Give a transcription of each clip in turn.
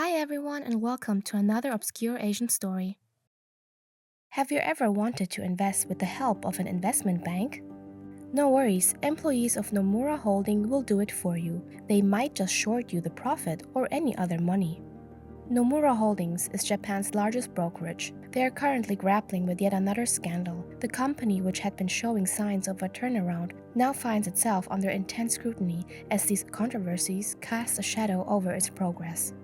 Hi everyone and welcome to another obscure Asian story. Have you ever wanted to invest with the help of an investment bank? No worries, employees of Nomura Holding will do it for you. They might just short you the profit or any other money. Nomura Holdings is Japan's largest brokerage. They are currently grappling with yet another scandal. The company, which had been showing signs of a turnaround, now finds itself under intense scrutiny as these controversies cast a shadow over its progress.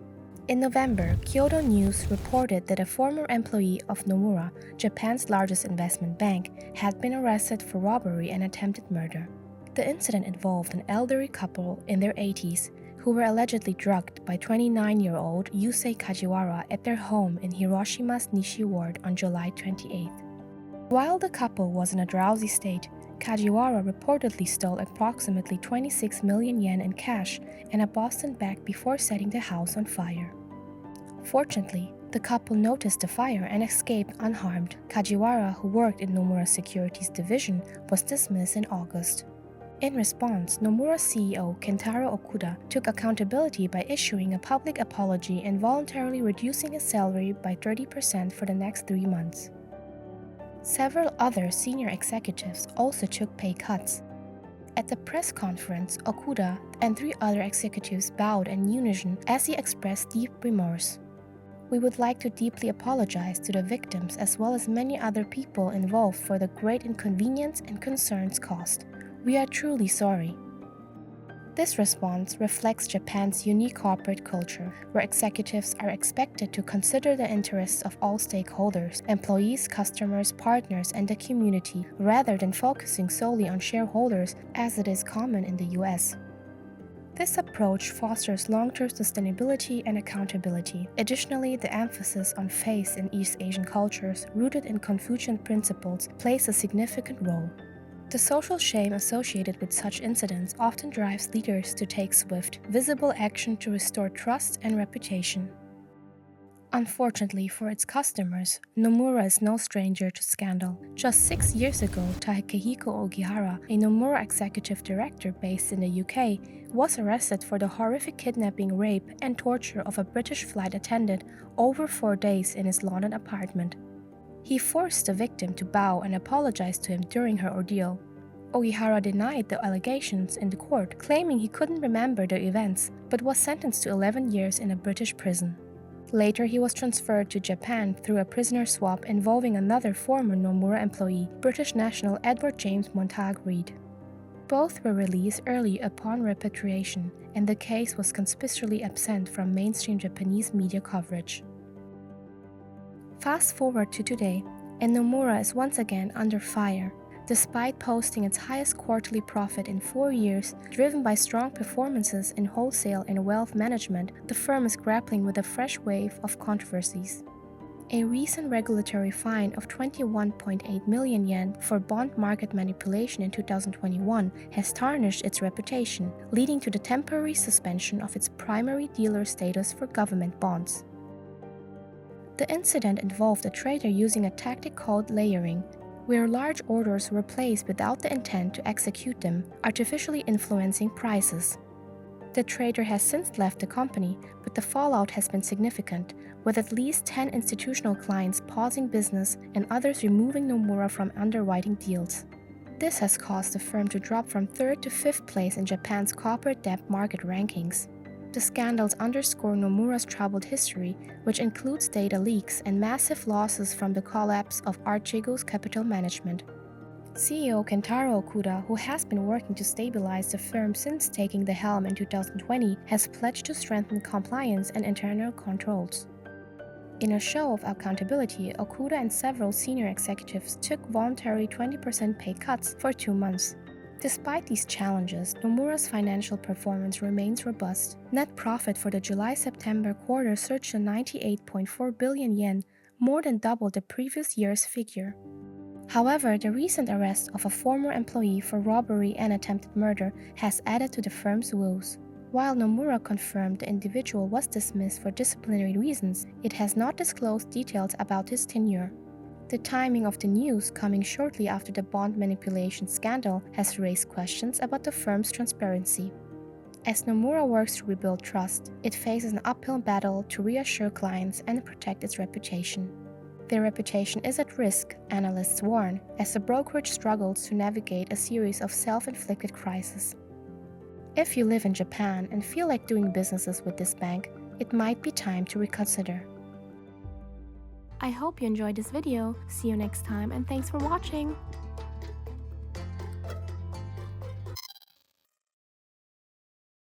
In November, Kyodo News reported that a former employee of Nomura, Japan's largest investment bank, had been arrested for robbery and attempted murder. The incident involved an elderly couple in their 80s who were allegedly drugged by 29-year-old Yusei Kajiwara at their home in Hiroshima's Nishi Ward on July 28th. While the couple was in a drowsy state, Kajiwara reportedly stole approximately 26 million yen in cash and a Boston bag before setting the house on fire. Fortunately, the couple noticed the fire and escaped unharmed. Kajiwara, who worked in Nomura Securities division, was dismissed in August. In response, Nomura CEO Kentaro Okuda took accountability by issuing a public apology and voluntarily reducing his salary by 30% for the next 3 months. Several other senior executives also took pay cuts. At the press conference, Okuda and 3 other executives bowed in unison as he expressed deep remorse. "We would like to deeply apologize to the victims as well as many other people involved for the great inconvenience and concerns caused. We are truly sorry." This response reflects Japan's unique corporate culture, where executives are expected to consider the interests of all stakeholders, employees, customers, partners, and the community, rather than focusing solely on shareholders as it is common in the US. This approach fosters long-term sustainability and accountability. Additionally, the emphasis on faith in East Asian cultures, rooted in Confucian principles, plays a significant role. The social shame associated with such incidents often drives leaders to take swift, visible action to restore trust and reputation. Unfortunately for its customers, Nomura is no stranger to scandal. Just 6 years ago, Takehiko Ogihara, a Nomura executive director based in the UK, was arrested for the horrific kidnapping, rape, and torture of a British flight attendant over 4 days in his London apartment. He forced the victim to bow and apologize to him during her ordeal. Ogihara denied the allegations in the court, claiming he couldn't remember the events, but was sentenced to 11 years in a British prison. Later, he was transferred to Japan through a prisoner swap involving another former Nomura employee, British national Edward James Montague-Reed. Both were released early upon repatriation, and the case was conspicuously absent from mainstream Japanese media coverage. Fast forward to today, and Nomura is once again under fire. Despite posting its highest quarterly profit in 4 years, driven by strong performances in wholesale and wealth management, the firm is grappling with a fresh wave of controversies. A recent regulatory fine of 21.8 million yen for bond market manipulation in 2021 has tarnished its reputation, leading to the temporary suspension of its primary dealer status for government bonds. The incident involved a trader using a tactic called layering, where large orders were placed without the intent to execute them, artificially influencing prices. The trader has since left the company, but the fallout has been significant, with at least 10 institutional clients pausing business and others removing Nomura from underwriting deals. This has caused the firm to drop from 3rd to 5th place in Japan's corporate debt market rankings. The scandals underscore Nomura's troubled history, which includes data leaks and massive losses from the collapse of Archegos Capital Management. CEO Kentaro Okuda, who has been working to stabilize the firm since taking the helm in 2020, has pledged to strengthen compliance and internal controls. In a show of accountability, Okuda and several senior executives took voluntary 20% pay cuts for 2 months. Despite these challenges, Nomura's financial performance remains robust. Net profit for the July-September quarter surged to 98.4 billion yen, more than double the previous year's figure. However, the recent arrest of a former employee for robbery and attempted murder has added to the firm's woes. While Nomura confirmed the individual was dismissed for disciplinary reasons, it has not disclosed details about his tenure. The timing of the news, coming shortly after the bond manipulation scandal, has raised questions about the firm's transparency. As Nomura works to rebuild trust, it faces an uphill battle to reassure clients and protect its reputation. Their reputation is at risk, analysts warn, as the brokerage struggles to navigate a series of self-inflicted crises. If you live in Japan and feel like doing businesses with this bank, it might be time to reconsider. I hope you enjoyed this video. See you next time and thanks for watching!